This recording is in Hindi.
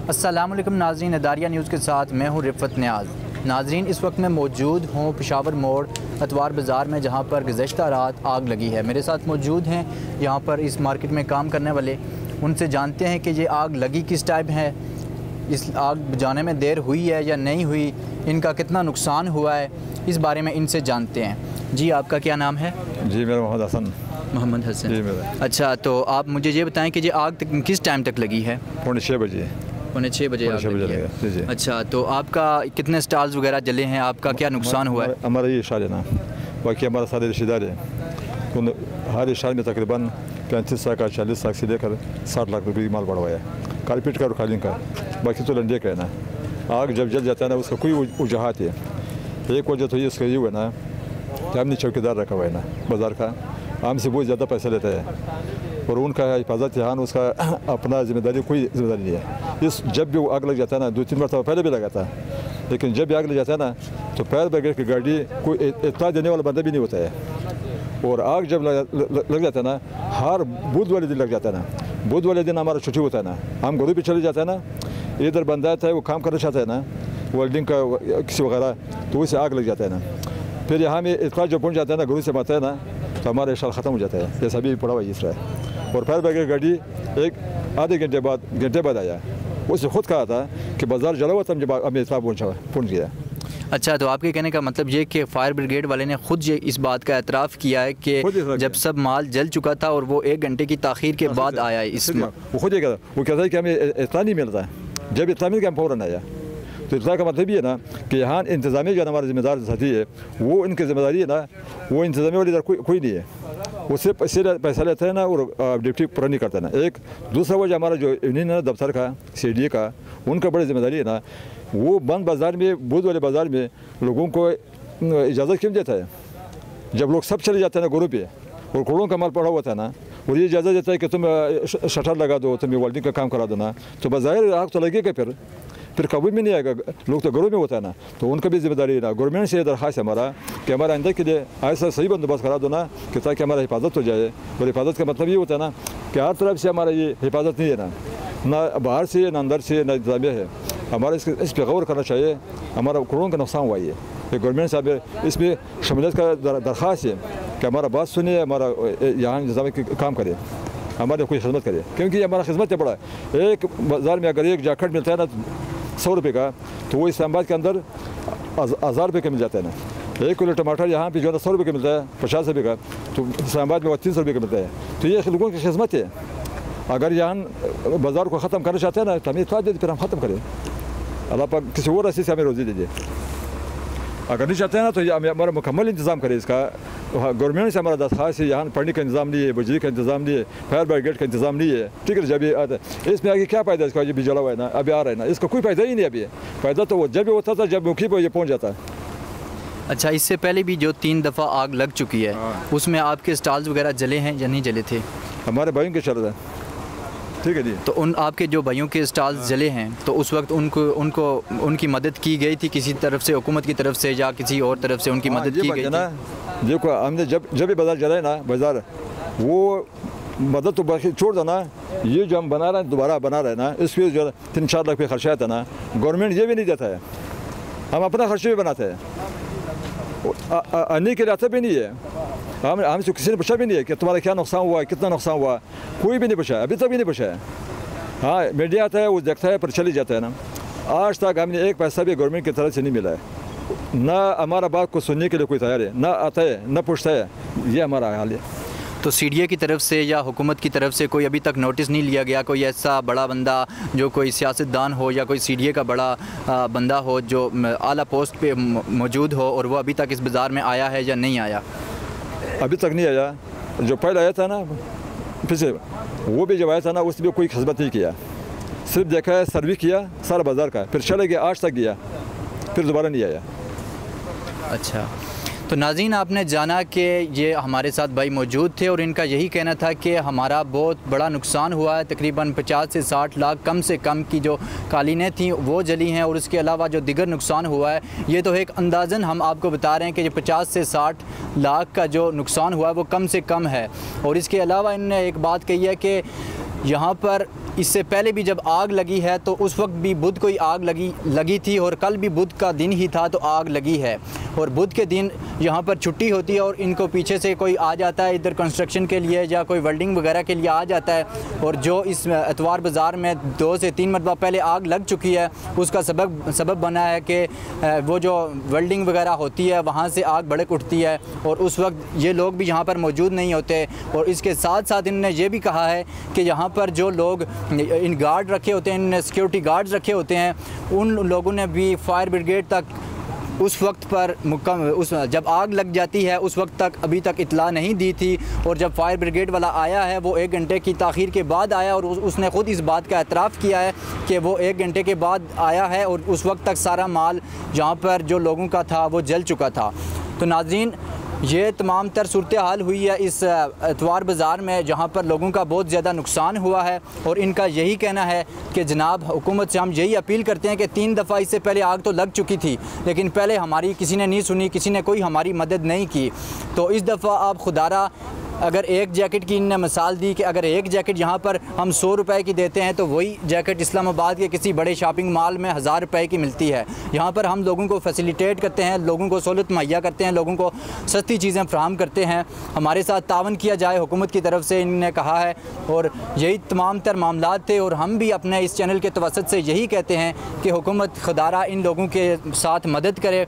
अस्सलामुअलैकुम नाज़रीन, अदारिया न्यूज़ के साथ मैं हूँ रिफ़त नियाज़। नाज़रीन, इस वक्त मैं मौजूद हूँ पेशावर मोड़ अतवार बाज़ार में, जहाँ पर गुज़श्ता रात आग लगी है। मेरे साथ मौजूद हैं यहाँ पर इस मार्केट में काम करने वाले। उनसे जानते हैं कि ये आग लगी किस टाइप है, इस आग बुझाने में देर हुई है या नहीं हुई, इनका कितना नुकसान हुआ है, इस बारे में इनसे जानते हैं। जी, आपका क्या नाम है? जी, मेरा मोहम्मद हसन जी, मेरा। अच्छा, तो आप मुझे ये बताएं कि ये आग किस टाइम तक लगी है? पौने 6 बजे। पौने 6 बजे आग लगी है। जी। अच्छा, तो आपका कितने स्टॉल्स वगैरह जले हैं, आपका क्या नुकसान हुआ है? हमारा ये इशार है ना, बाकी हमारा सारे रिश्तेदार हैं, तो हर इशार में तकरीबन 35 लाख का 40 लाख से लेकर 60 लाख रुपये की माल बढ़वाया है, कारपेट का और कालीन का, बाकी तो लंडे का है ना। आग जब जल जाता है ना, उसका कोई वजूहत है। एक वजह तो ये इसका ये हुआ ना कि हमने चौकीदार रखा हुआ है ना बाज़ार का, हमसे बहुत ज़्यादा पैसा लेता है और उनका हिफाजत यहाँ उसका अपना जिम्मेदारी, कोई जिम्मेदारी नहीं है। इस जब भी वो आग लग जाता है ना, 2-3 बार पहले भी लगा था, लेकिन जब भी आग लग जाता है ना तो फायर ब्रिगेड की गाड़ी कोई इतना देने वाला बंदा भी नहीं होता है। और आग जब लग जाता है ना, हर बुध वाले दिन लग जाता है ना, बुध वाले दिन हमारा छुट्टी होता है ना, हम घरों पर चले जाते हैं ना, इधर बंदा आता है वो काम करना चाहता है ना, वेल्डिंग का किसी वगैरह, तो उससे आग लग जाता है ना। फिर यहाँ में इतना जो पहुँच जाता है ना, घरों से आता है ना, तो हमारा इशार ख़त्म हो जाता है, जैसा अभी पड़ा हुआ इस रहा है। और फायर ब्रिगेड गाड़ी एक आधे घंटे बाद आया, उसने खुद कहा था कि बाज़ार जला हुआ था जब हमें इतना पहुँच गया। अच्छा, तो आपके कहने का मतलब ये कि फायर ब्रिगेड वाले ने खुद ये इस बात का एतराफ़ किया है कि जब सब माल जल चुका था और वो 1 घंटे की ताख़ीर के बाद आया है इसमें, वो खुद ये कहता, वो कहता है कि हमें इतना नहीं मिलता, जब इतना मिल गया हम फ़ौरन आया। तो इतना का मतलब ये है ना कि यहाँ इंतज़ामी जो हमारा जिम्मेदार साथी है, वो इनकी जिम्मेदारी है ना, वो इंतज़ामी वाली इधर कोई नहीं है, वो सिर्फ पैसा लेता है ना और ड्यूटी पूरा नहीं करता ना। एक दूसरा वजह हमारा जो यूनियन है दफ्तर का, CDA का, उनका बड़ी जिम्मेदारी है ना, वो बंद बाज़ार में, बुध वाले बाज़ार में लोगों को इजाज़त क्यों देता है? जब लोग सब चले जाते हैं ना घरों पे और करोड़ों का माल पड़ा हुआ था ना, और ये इजाज़त देता है कि तुम शटर लगा दो, तुम वेल्डिंग का काम करा दो ना, तो बाज़ार आग तो लगेगा, फिर काबू में नहीं आएगा, लोग तो घरों में होता है ना। तो उनका भी जिम्मेदारी है ना। गवर्नमेंट से दरख्वास्त है हमारा कि हमारे आइंदा के लिए ऐसा सही बंदोबस्त करा दो ना, कि ताकि हमारा हिफाजत हो जाए। और हिफाजत का मतलब ये होता है ना कि हर तरफ से हमारा ये हिफाजत नहीं है ना बाहर से, ना अंदर से, ना इंतजामिया है। हमारा इस पर गौर करना चाहिए। हमारा करोड़ों का नुकसान हुआ ये गवर्नमेंट साहब इसमें शमूलियत का दरख्वास्त है कि हमारा बात सुनिए, हमारा यहाँ इंतजाम काम करे, हमारे कोई खिदमत करे, क्योंकि हमारा खिदमत है बड़ा। एक बाज़ार में अगर एक जैकेट मिलता है ना 100 रुपये का, तो वो इस्लामाबाद के अंदर 1000 रुपये का मिल जाता है ना। 1 किलो टमाटर यहाँ पे जो है ना 100 रुपये का मिलता है, 50 रुपये का, तो इस्लामाबाद में 300 रुपये का मिलता है। तो ये लोगों की खिदमत है। अगर यहाँ बाज़ार को ख़त्म करना चाहते हैं ना, तो हमें इतना दे, फिर हम ख़त्म करें। अल्लाह पाक किसी और रस्सी से हमें रोज़ी दीजिए। अगर नहीं चाहते हैं ना, तो हमें हमारा मुकम्मल इंतज़ाम करें इसका। गवर्नमेंट से हमारा दरख्वास्त है, यहाँ पढ़ने का इंतज़ाम नहीं है, बिजली का इंतज़ाम नहीं है, फायर ब्रिगेड का इंतज़ाम नहीं है। ठीक है, जब ये आता है इसमें आगे क्या फ़ायदा इसका, जब जला हुआ है ना, अभी आ रहा है ना, इसका कोई फ़ायदा ही नहीं। अभी फ़ायदा तो वो जब भी होता था, जब मौके पर ये पहुँच जाता है। अच्छा, इससे पहले भी जो 3 दफ़ा आग लग चुकी है, उसमें आपके स्टॉल्स वगैरह जले हैं या नहीं जले थे? हमारे भाइयों के चल रहे हैं। ठीक है जी। तो आपके जो भाइयों के स्टॉल्स जले हैं, तो उस वक्त उनकी मदद की गई थी किसी तरफ से, हुकूमत की तरफ से या किसी और तरफ से उनकी मदद की गई ना? देखो, हमने जब भी बाज़ार जला है ना, बाज़ार वो मदद तो बाकी छोड़ देना, ये जो हम बना रहे हैं, दोबारा बना रहे हैं ना, इसमें जो 3-4 लाख रुपये खर्चा आता है ना, गवर्नमेंट ये भी नहीं देता है, हम अपना खर्चे भी बनाते हैं। आने के लिए आता भी नहीं है, हमसे किसी ने पूछा भी नहीं है कि तुम्हारा क्या नुकसान हुआ, कितना नुकसान हुआ, कोई भी नहीं पूछा, अभी तक भी नहीं पूछा है। हाँ, मीडिया आता है, वो देखता है, पर चली जाता है ना। आज तक हमने 1 पैसा भी गवर्नमेंट की तरफ से नहीं मिला है, ना हमारा बात को सुनने के लिए कोई तैयार है, ना आता है, ना पूछता है। ये हमारा हाल है। तो CDA की तरफ से या हुकूमत की तरफ से कोई अभी तक नोटिस नहीं लिया गया? कोई ऐसा बड़ा बंदा जो कोई सियासतदान हो या कोई CDA का बड़ा बंदा हो जो आला पोस्ट पे मौजूद हो, और वो अभी तक इस बाज़ार में आया है या नहीं आया? अभी तक नहीं आया। जो पहले आया था ना, फिर से वो भी जब आया था ना, उसमें कोई खिदमत नहीं किया, सिर्फ देखा है, सर्वे किया सारा बाज़ार का, फिर चले गया, आज तक गया, फिर दोबारा नहीं आया। अच्छा, तो नाज़रीन, आपने जाना कि ये हमारे साथ भाई मौजूद थे और इनका यही कहना था कि हमारा बहुत बड़ा नुकसान हुआ है। तकरीबन 50 से 60 लाख कम से कम की जो कालीनें थीं वो जली हैं, और उसके अलावा जो दिगर नुकसान हुआ है, ये तो एक अंदाज़न हम आपको बता रहे हैं कि ये 50 से 60 लाख का जो नुकसान हुआ है वो कम से कम है। और इसके अलावा इन्होंने एक बात कही है कि यहाँ पर इससे पहले भी जब आग लगी है तो उस वक्त भी बुध को ही आग लगी थी, और कल भी बुध का दिन ही था तो आग लगी है। और बुध के दिन यहाँ पर छुट्टी होती है और इनको पीछे से कोई आ जाता है इधर कंस्ट्रक्शन के लिए या कोई वेल्डिंग वगैरह के लिए आ जाता है, और जो इस एतवार बाज़ार में 2 से 3 मरतबा पहले आग लग चुकी है उसका सबब बना है कि वो जो वेल्डिंग वगैरह होती है वहाँ से आग भड़क उठती है, और उस वक्त ये लोग भी यहाँ पर मौजूद नहीं होते। और इसके साथ साथ इन्होंने ये भी कहा है कि यहाँ पर जो लोग इन गार्ड रखे होते हैं, इन सिक्योरिटी गार्ड्स रखे होते हैं, उन लोगों ने भी फायर ब्रिगेड तक उस वक्त पर जब आग लग जाती है उस वक्त तक अभी तक इतला नहीं दी थी। और जब फायर ब्रिगेड वाला आया है वो 1 घंटे की ताख़ीर के बाद आया, और उसने ख़ुद इस बात का एतराफ़ किया है कि वो 1 घंटे के बाद आया है और उस वक्त तक सारा माल जहाँ पर जो लोगों का था वो जल चुका था। तो नाज़रीन, ये तमाम तर सूरत हाल हुई है इस एतवार बाज़ार में जहाँ पर लोगों का बहुत ज़्यादा नुकसान हुआ है। और इनका यही कहना है कि जनाब हुकूमत से हम यही अपील करते हैं कि 3 दफ़ा इससे पहले आग तो लग चुकी थी, लेकिन पहले हमारी किसी ने नहीं सुनी, किसी ने कोई हमारी मदद नहीं की। तो इस दफ़ा आप खुदारा अगर एक जैकेट की इन्होंने मिसाल दी कि अगर एक जैकेट यहाँ पर हम 100 रुपए की देते हैं तो वही जैकेट इस्लामाबाद के किसी बड़े शॉपिंग मॉल में 1000 रुपए की मिलती है। यहाँ पर हम लोगों को फैसिलिटेट करते हैं, लोगों को सहूलत मुहैया करते हैं, लोगों को सस्ती चीज़ें फ्राहम करते हैं। हमारे साथ तावन किया जाए हुकूमत की तरफ से इन्होंने कहा है, और यही तमाम तर मामलात थे। और हम भी अपने इस चैनल के तवसत से यही कहते हैं कि हुकूमत खुदारा इन लोगों के साथ मदद करे